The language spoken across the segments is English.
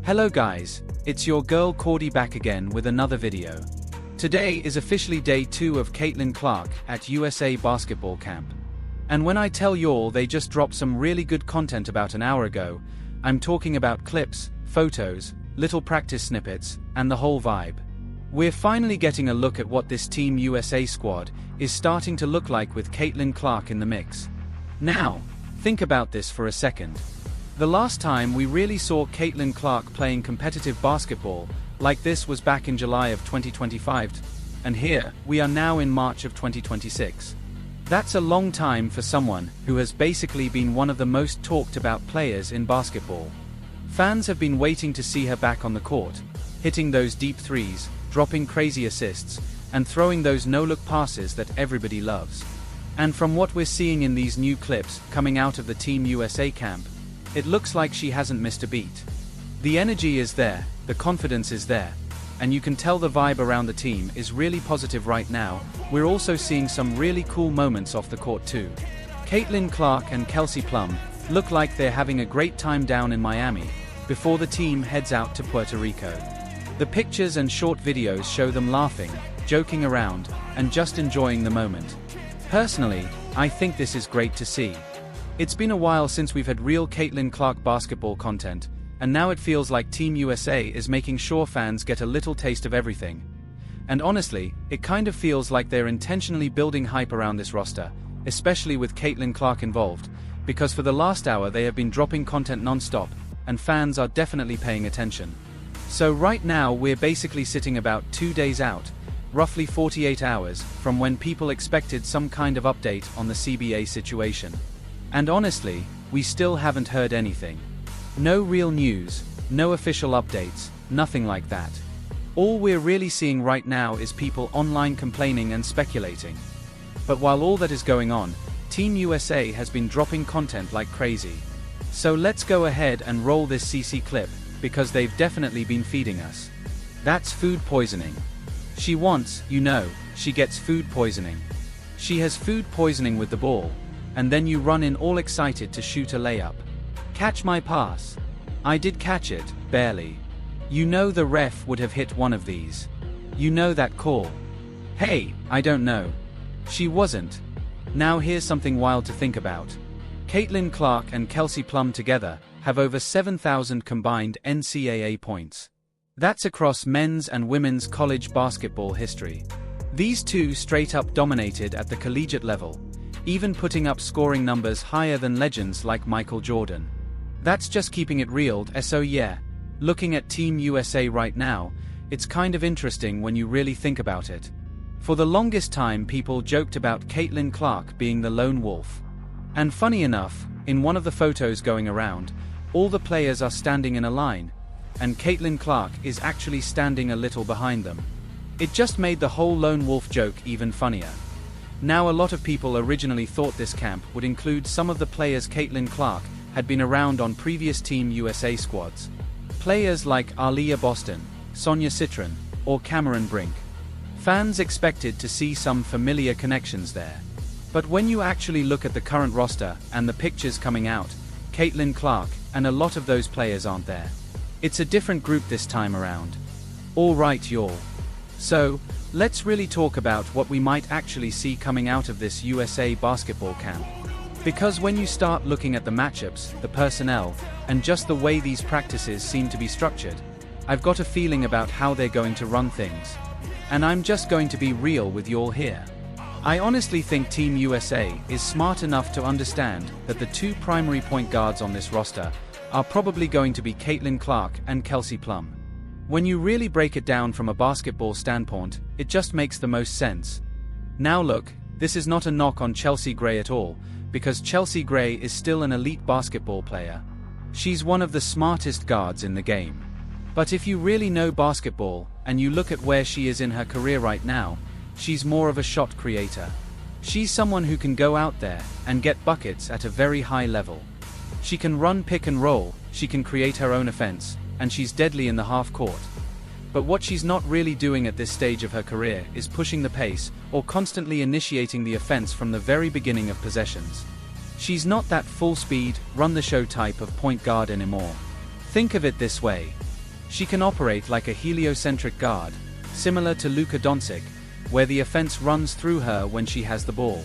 Hello guys, it's your girl Cordy back again with another video. Today is officially day 2 of Caitlin Clark at USA basketball camp. And when I tell y'all they just dropped some really good content about an hour ago, I'm talking about clips, photos, little practice snippets, and the whole vibe. We're finally getting a look at what this Team USA squad is starting to look like with Caitlin Clark in the mix. Now, think about this for a second. The last time we really saw Caitlin Clark playing competitive basketball like this was back in July of 2025, and here we are now in March of 2026. That's a long time for someone who has basically been one of the most talked about players in basketball. Fans have been waiting to see her back on the court, hitting those deep threes, dropping crazy assists, and throwing those no-look passes that everybody loves. And from what we're seeing in these new clips coming out of the Team USA camp, it looks like she hasn't missed a beat. The energy is there, the confidence is there, and you can tell the vibe around the team is really positive right now. We're also seeing some really cool moments off the court too. Caitlin Clark and Kelsey Plum look like they're having a great time down in Miami before the team heads out to Puerto Rico. The pictures and short videos show them laughing, joking around, and just enjoying the moment. Personally, I think this is great to see. It's been a while since we've had real Caitlin Clark basketball content, and now it feels like Team USA is making sure fans get a little taste of everything. And honestly, it kind of feels like they're intentionally building hype around this roster, especially with Caitlin Clark involved, because for the last hour they have been dropping content non-stop, and fans are definitely paying attention. So right now we're basically sitting about 2 days out, roughly 48 hours, from when people expected some kind of update on the CBA situation. And honestly, we still haven't heard anything. No real news, no official updates, nothing like that. All we're really seeing right now is people online complaining and speculating. But while all that is going on, Team USA has been dropping content like crazy. So let's go ahead and roll this CC clip, because they've definitely been feeding us. That's food poisoning. She wants, she gets food poisoning. She has food poisoning with the ball. And then you run in all excited to shoot a layup. Catch my pass. I did catch it, barely. The ref would have hit one of these. That call. Hey, I don't know. She wasn't. Now here's something wild to think about. Caitlin Clark and Kelsey Plum together have over 7,000 combined NCAA points. That's across men's and women's college basketball history. These two straight up dominated at the collegiate level, even putting up scoring numbers higher than legends like Michael Jordan. That's just keeping it real, so yeah, looking at Team USA right now, it's kind of interesting when you really think about it. For the longest time people joked about Caitlin Clark being the lone wolf. And funny enough, in one of the photos going around, all the players are standing in a line, and Caitlin Clark is actually standing a little behind them. It just made the whole lone wolf joke even funnier. Now a lot of people originally thought this camp would include some of the players Caitlin Clark had been around on previous Team USA squads. Players like Aaliyah Boston, Sonia Citron, or Cameron Brink. Fans expected to see some familiar connections there. But when you actually look at the current roster and the pictures coming out, Caitlin Clark and a lot of those players aren't there. It's a different group this time around. Alright y'all. So, let's really talk about what we might actually see coming out of this USA basketball camp. Because when you start looking at the matchups, the personnel, and just the way these practices seem to be structured, I've got a feeling about how they're going to run things. And I'm just going to be real with y'all here. I honestly think Team USA is smart enough to understand that the two primary point guards on this roster are probably going to be Caitlin Clark and Kelsey Plum. When you really break it down from a basketball standpoint, it just makes the most sense. Now look, this is not a knock on Chelsea Gray at all, because Chelsea Gray is still an elite basketball player. She's one of the smartest guards in the game. But if you really know basketball, and you look at where she is in her career right now, she's more of a shot creator. She's someone who can go out there and get buckets at a very high level. She can run pick and roll, she can create her own offense, and she's deadly in the half court. But what she's not really doing at this stage of her career is pushing the pace or constantly initiating the offense from the very beginning of possessions. She's not that full-speed, run-the-show type of point guard anymore. Think of it this way. She can operate like a heliocentric guard, similar to Luka Doncic, where the offense runs through her when she has the ball.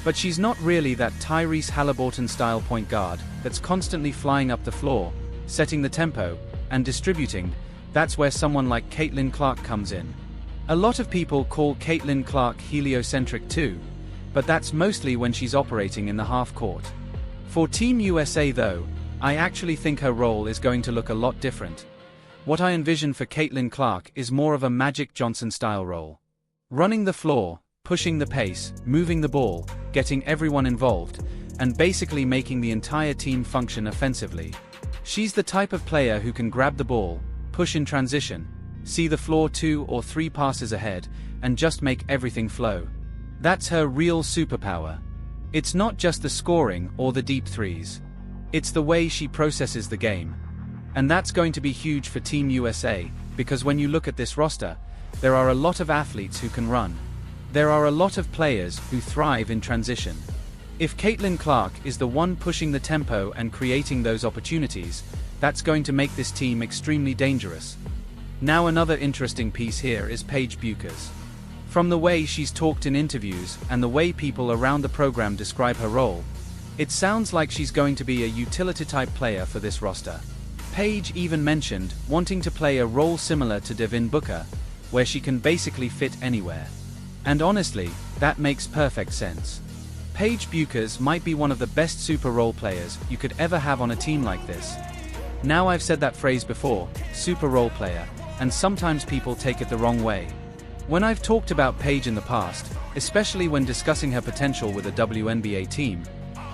But she's not really that Tyrese Halliburton-style point guard that's constantly flying up the floor, setting the tempo, and distributing. That's where someone like Caitlin Clark comes in. A lot of people call Caitlin Clark heliocentric too, but that's mostly when she's operating in the half court. For Team USA though, I actually think her role is going to look a lot different. What I envision for Caitlin Clark is more of a Magic Johnson-style role. Running the floor, pushing the pace, moving the ball, getting everyone involved, and basically making the entire team function offensively. She's the type of player who can grab the ball, push in transition, see the floor 2 or 3 passes ahead, and just make everything flow. That's her real superpower. It's not just the scoring or the deep threes. It's the way she processes the game. And that's going to be huge for Team USA, because when you look at this roster, there are a lot of athletes who can run. There are a lot of players who thrive in transition. If Caitlin Clark is the one pushing the tempo and creating those opportunities, that's going to make this team extremely dangerous. Now another interesting piece here is Paige Bueckers. From the way she's talked in interviews and the way people around the program describe her role, it sounds like she's going to be a utility-type player for this roster. Paige even mentioned wanting to play a role similar to Devin Booker, where she can basically fit anywhere. And honestly, that makes perfect sense. Paige Bueckers might be one of the best super role players you could ever have on a team like this. Now I've said that phrase before, super role player, and sometimes people take it the wrong way. When I've talked about Paige in the past, especially when discussing her potential with a WNBA team,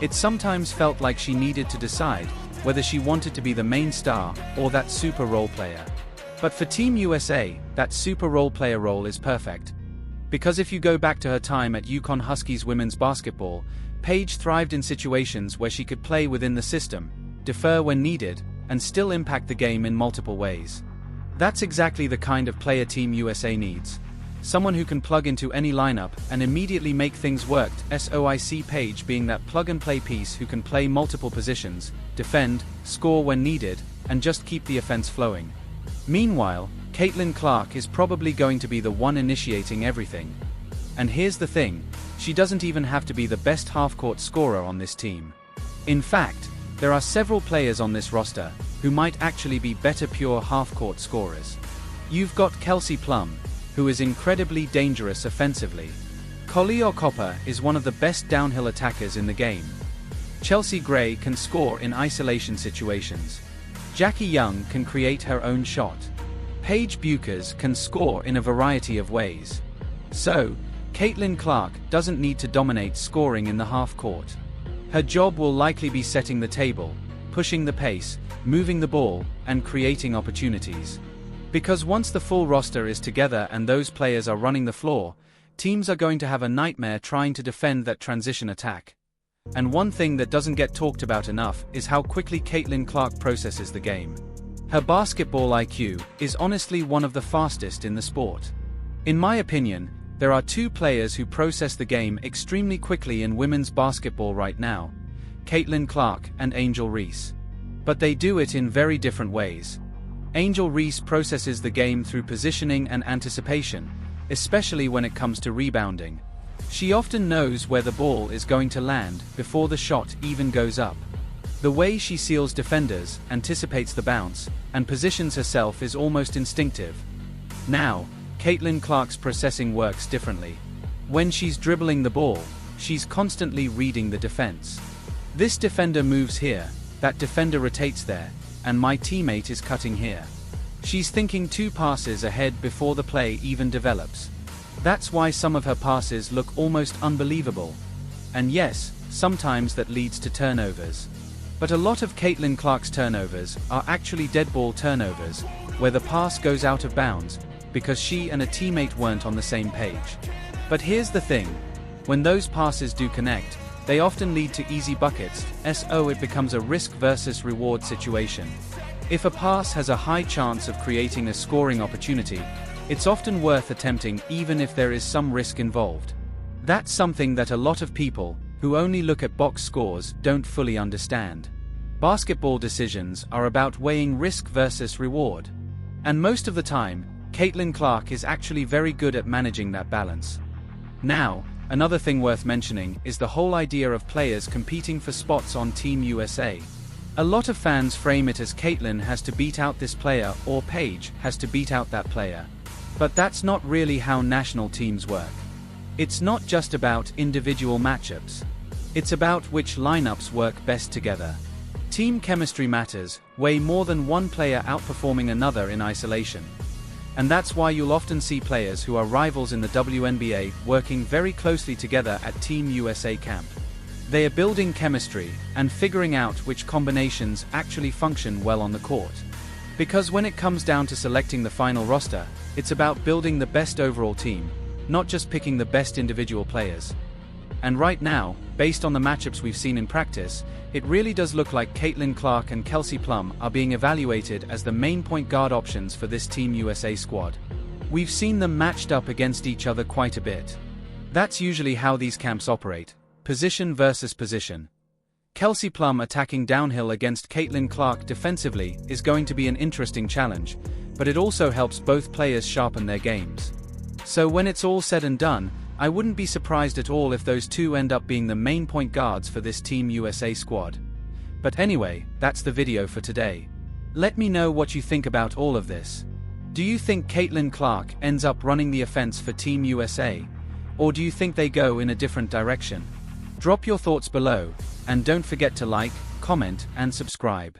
it sometimes felt like she needed to decide whether she wanted to be the main star or that super role player. But for Team USA, that super role player role is perfect. Because if you go back to her time at UConn Huskies women's basketball, Paige thrived in situations where she could play within the system, defer when needed, and still impact the game in multiple ways. That's exactly the kind of player Team USA needs. Someone who can plug into any lineup and immediately make things work. SOIC Paige being that plug-and-play piece who can play multiple positions, defend, score when needed, and just keep the offense flowing. Meanwhile, Caitlin Clark is probably going to be the one initiating everything. And here's the thing, she doesn't even have to be the best half-court scorer on this team. In fact, there are several players on this roster who might actually be better pure half-court scorers. You've got Kelsey Plum, who is incredibly dangerous offensively. Collie Copper is one of the best downhill attackers in the game. Chelsea Gray can score in isolation situations. Jackie Young can create her own shot. Paige Bueckers can score in a variety of ways. So, Caitlin Clark doesn't need to dominate scoring in the half court. Her job will likely be setting the table, pushing the pace, moving the ball, and creating opportunities. Because once the full roster is together and those players are running the floor, teams are going to have a nightmare trying to defend that transition attack. And one thing that doesn't get talked about enough is how quickly Caitlin Clark processes the game. Her basketball IQ is honestly one of the fastest in the sport. In my opinion, there are two players who process the game extremely quickly in women's basketball right now, Caitlin Clark and Angel Reese. But they do it in very different ways. Angel Reese processes the game through positioning and anticipation, especially when it comes to rebounding. She often knows where the ball is going to land before the shot even goes up. The way she seals defenders, anticipates the bounce, and positions herself is almost instinctive. Now, Caitlin Clark's processing works differently. When she's dribbling the ball, she's constantly reading the defense. This defender moves here, that defender rotates there, and my teammate is cutting here. She's thinking 2 passes ahead before the play even develops. That's why some of her passes look almost unbelievable. And yes, sometimes that leads to turnovers. But a lot of Caitlin Clark's turnovers are actually dead ball turnovers, where the pass goes out of bounds, because she and a teammate weren't on the same page. But here's the thing, when those passes do connect, they often lead to easy buckets, so it becomes a risk versus reward situation. If a pass has a high chance of creating a scoring opportunity, it's often worth attempting even if there is some risk involved. That's something that a lot of people, who only look at box scores, don't fully understand. Basketball decisions are about weighing risk versus reward. And most of the time, Caitlin Clark is actually very good at managing that balance. Now, another thing worth mentioning is the whole idea of players competing for spots on Team USA. A lot of fans frame it as Caitlin has to beat out this player or Paige has to beat out that player. But that's not really how national teams work. It's not just about individual matchups. It's about which lineups work best together. Team chemistry matters way more than one player outperforming another in isolation. And that's why you'll often see players who are rivals in the WNBA working very closely together at Team USA camp. They are building chemistry and figuring out which combinations actually function well on the court. Because when it comes down to selecting the final roster, it's about building the best overall team, not just picking the best individual players. And right now, based on the matchups we've seen in practice, it really does look like Caitlin Clark and Kelsey Plum are being evaluated as the main point guard options for this Team USA squad. We've seen them matched up against each other quite a bit. That's usually how these camps operate. Position versus position. Kelsey Plum attacking downhill against Caitlin Clark defensively is going to be an interesting challenge, but it also helps both players sharpen their games. So when it's all said and done, I wouldn't be surprised at all if those two end up being the main point guards for this Team USA squad. But anyway, that's the video for today. Let me know what you think about all of this. Do you think Caitlin Clark ends up running the offense for Team USA? Or do you think they go in a different direction? Drop your thoughts below, and don't forget to like, comment, and subscribe.